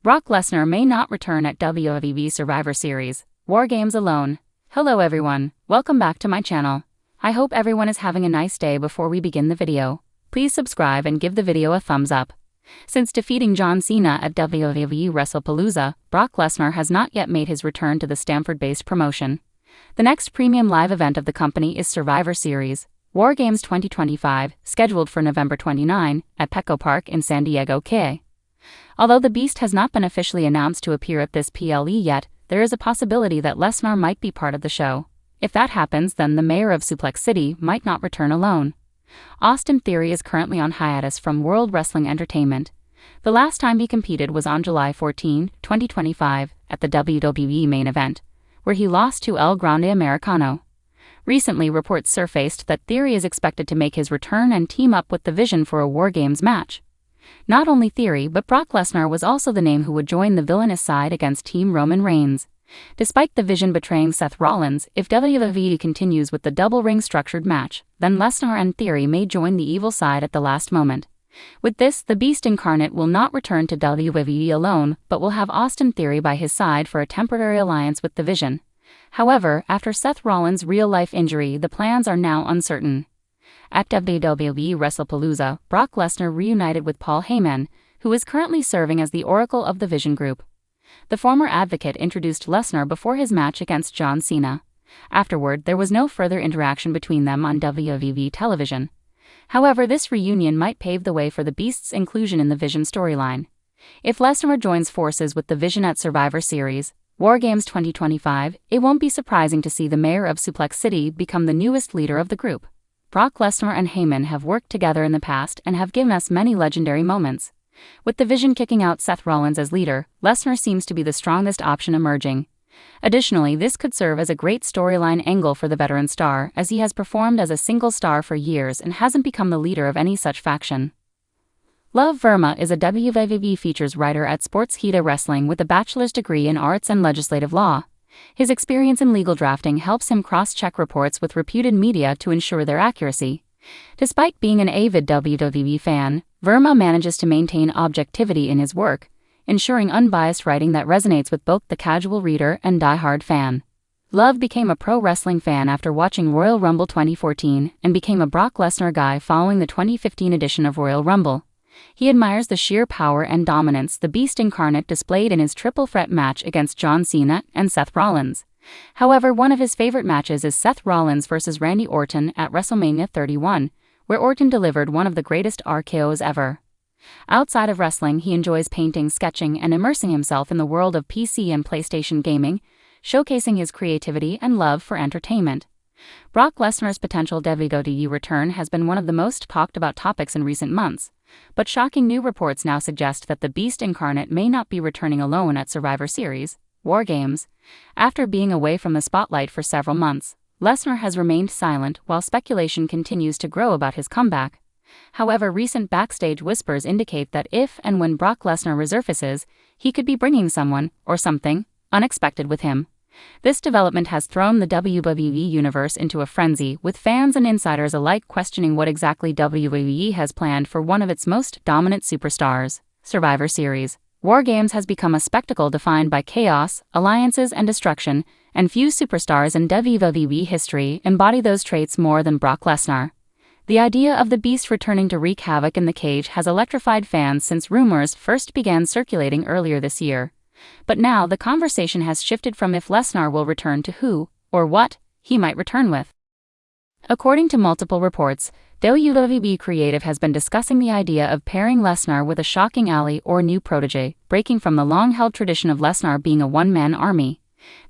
Brock Lesnar may not return at WWE Survivor Series, WarGames alone. Hello everyone, welcome back to my channel. I hope everyone is having a nice day. Before we begin the video, please subscribe and give the video a thumbs up. Since defeating John Cena at WWE WrestlePalooza, Brock Lesnar has not yet made his return to the Stamford-based promotion. The next premium live event of the company is Survivor Series, WarGames 2025, scheduled for November 29 at Petco Park in San Diego, CA. Although the Beast has not been officially announced to appear at this PLE yet, there is a possibility that Lesnar might be part of the show. If that happens, then the mayor of Suplex City might not return alone. Austin Theory is currently on hiatus from World Wrestling Entertainment. The last time he competed was on July 14, 2025, at the WWE main event, where he lost to El Grande Americano. Recently, reports surfaced that Theory is expected to make his return and team up with The Vision for a WarGames match. Not only Theory, but Brock Lesnar was also the name who would join the villainous side against Team Roman Reigns. Despite The Vision betraying Seth Rollins, if WWE continues with the double ring structured match, then Lesnar and Theory may join the evil side at the last moment. With this, the Beast incarnate will not return to WWE alone, but will have Austin Theory by his side for a temporary alliance with The Vision. However, after Seth Rollins' real-life injury, the plans are now uncertain. At WWE WrestlePalooza, Brock Lesnar reunited with Paul Heyman, who is currently serving as the Oracle of the Vision Group. The former advocate introduced Lesnar before his match against John Cena. Afterward, there was no further interaction between them on WWE television. However, this reunion might pave the way for the Beast's inclusion in the Vision storyline. If Lesnar joins forces with the Vision at Survivor Series, WarGames 2025, it won't be surprising to see the mayor of Suplex City become the newest leader of the group. Brock Lesnar and Heyman have worked together in the past and have given us many legendary moments. With the Vision kicking out Seth Rollins as leader, Lesnar seems to be the strongest option emerging. Additionally, this could serve as a great storyline angle for the veteran star, as he has performed as a single star for years and hasn't become the leader of any such faction. Love Verma is a WWE features writer at Sportskeeda Wrestling with a bachelor's degree in arts and legislative law. His experience in legal drafting helps him cross-check reports with reputed media to ensure their accuracy. Despite being an avid WWE fan, Verma manages to maintain objectivity in his work, ensuring unbiased writing that resonates with both the casual reader and die-hard fan. Love became a pro wrestling fan after watching Royal Rumble 2014 and became a Brock Lesnar guy following the 2015 edition of Royal Rumble. He admires the sheer power and dominance the Beast incarnate displayed in his triple threat match against John Cena and Seth Rollins. However, one of his favorite matches is Seth Rollins vs. Randy Orton at WrestleMania 31, where Orton delivered one of the greatest RKOs ever. Outside of wrestling, he enjoys painting, sketching, and immersing himself in the world of PC and PlayStation gaming, showcasing his creativity and love for entertainment. Brock Lesnar's potential WWE return has been one of the most talked about topics in recent months, but shocking new reports now suggest that the Beast incarnate may not be returning alone at Survivor Series, WarGames. After being away from the spotlight for several months, Lesnar has remained silent while speculation continues to grow about his comeback. However, recent backstage whispers indicate that if and when Brock Lesnar resurfaces, he could be bringing someone, or something, unexpected with him. This development has thrown the WWE universe into a frenzy, with fans and insiders alike questioning what exactly WWE has planned for one of its most dominant superstars. Survivor Series, WarGames has become a spectacle defined by chaos, alliances, and destruction, and few superstars in WWE history embody those traits more than Brock Lesnar. The idea of the Beast returning to wreak havoc in the cage has electrified fans since rumors first began circulating earlier this year. But now the conversation has shifted from if Lesnar will return to who, or what, he might return with. According to multiple reports, WWE Creative has been discussing the idea of pairing Lesnar with a shocking ally or new protege, breaking from the long-held tradition of Lesnar being a one-man army.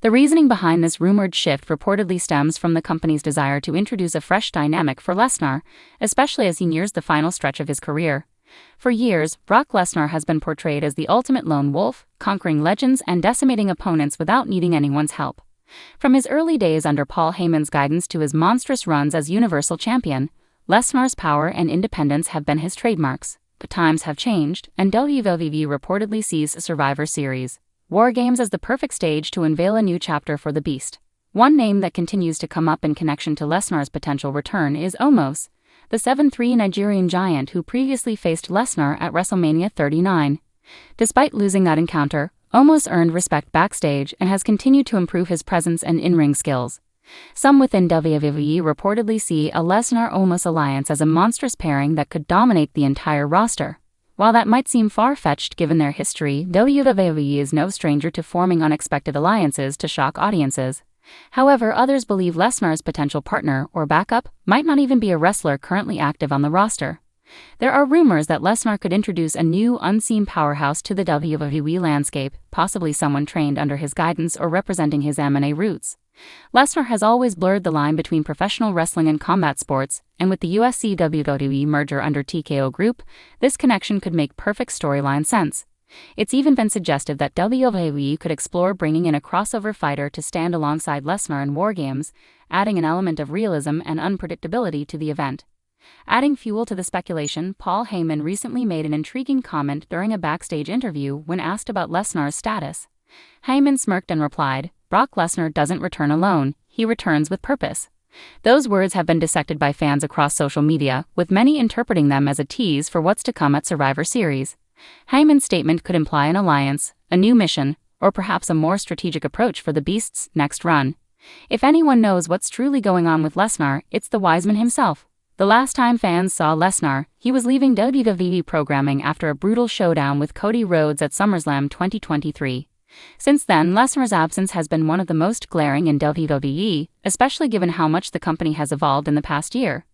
The reasoning behind this rumored shift reportedly stems from the company's desire to introduce a fresh dynamic for Lesnar, especially as he nears the final stretch of his career. For years, Brock Lesnar has been portrayed as the ultimate lone wolf, conquering legends and decimating opponents without needing anyone's help. From his early days under Paul Heyman's guidance to his monstrous runs as Universal Champion, Lesnar's power and independence have been his trademarks. But times have changed, and WWE reportedly sees Survivor Series, WarGames as the perfect stage to unveil a new chapter for the Beast. One name that continues to come up in connection to Lesnar's potential return is Omos, the 7'3" Nigerian giant who previously faced Lesnar at WrestleMania 39. Despite losing that encounter, Omos earned respect backstage and has continued to improve his presence and in-ring skills. Some within WWE reportedly see a Lesnar-Omos alliance as a monstrous pairing that could dominate the entire roster. While that might seem far-fetched given their history, WWE is no stranger to forming unexpected alliances to shock audiences. However, others believe Lesnar's potential partner or backup might not even be a wrestler currently active on the roster. There are rumors that Lesnar could introduce a new, unseen powerhouse to the WWE landscape, possibly someone trained under his guidance or representing his M&A roots. Lesnar has always blurred the line between professional wrestling and combat sports, and with the UFC-WWE merger under TKO Group, this connection could make perfect storyline sense. It's even been suggested that WWE could explore bringing in a crossover fighter to stand alongside Lesnar in WarGames, adding an element of realism and unpredictability to the event. Adding fuel to the speculation, Paul Heyman recently made an intriguing comment during a backstage interview when asked about Lesnar's status. Heyman smirked and replied, "Brock Lesnar doesn't return alone, he returns with purpose." Those words have been dissected by fans across social media, with many interpreting them as a tease for what's to come at Survivor Series. Heyman's statement could imply an alliance, a new mission, or perhaps a more strategic approach for the Beast's next run. If anyone knows what's truly going on with Lesnar, it's the Wiseman himself. The last time fans saw Lesnar, he was leaving WWE programming after a brutal showdown with Cody Rhodes at SummerSlam 2023. Since then, Lesnar's absence has been one of the most glaring in WWE, especially given how much the company has evolved in the past year.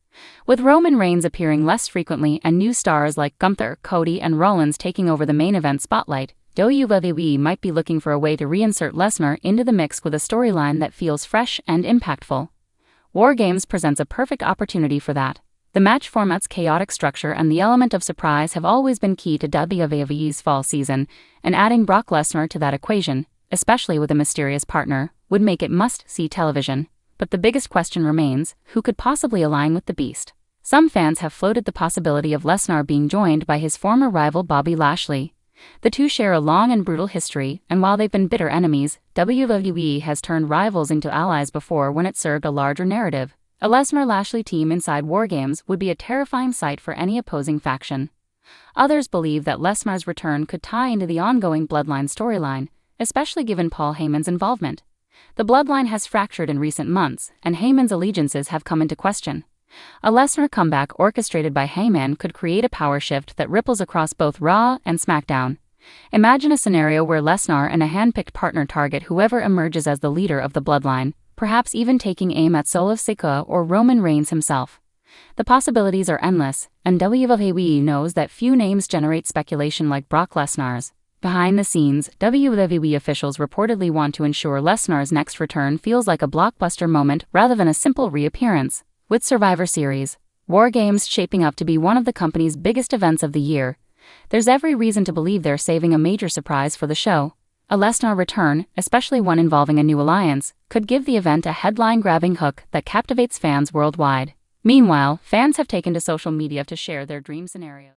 With Roman Reigns appearing less frequently and new stars like Gunther, Cody, and Rollins taking over the main event spotlight, WWE might be looking for a way to reinsert Lesnar into the mix with a storyline that feels fresh and impactful. WarGames presents a perfect opportunity for that. The match format's chaotic structure and the element of surprise have always been key to WWE's fall season, and adding Brock Lesnar to that equation, especially with a mysterious partner, would make it must-see television. But the biggest question remains, who could possibly align with the Beast? Some fans have floated the possibility of Lesnar being joined by his former rival Bobby Lashley. The two share a long and brutal history, and while they've been bitter enemies, WWE has turned rivals into allies before when it served a larger narrative. A Lesnar-Lashley team inside WarGames would be a terrifying sight for any opposing faction. Others believe that Lesnar's return could tie into the ongoing Bloodline storyline, especially given Paul Heyman's involvement. The Bloodline has fractured in recent months, and Heyman's allegiances have come into question. A Lesnar comeback orchestrated by Heyman could create a power shift that ripples across both Raw and SmackDown. Imagine a scenario where Lesnar and a hand-picked partner target whoever emerges as the leader of the Bloodline, perhaps even taking aim at Solo Sikoa or Roman Reigns himself. The possibilities are endless, and WWE knows that few names generate speculation like Brock Lesnar's. Behind the scenes, WWE officials reportedly want to ensure Lesnar's next return feels like a blockbuster moment rather than a simple reappearance. With Survivor Series, WarGames shaping up to be one of the company's biggest events of the year, there's every reason to believe they're saving a major surprise for the show. A Lesnar return, especially one involving a new alliance, could give the event a headline-grabbing hook that captivates fans worldwide. Meanwhile, fans have taken to social media to share their dream scenarios.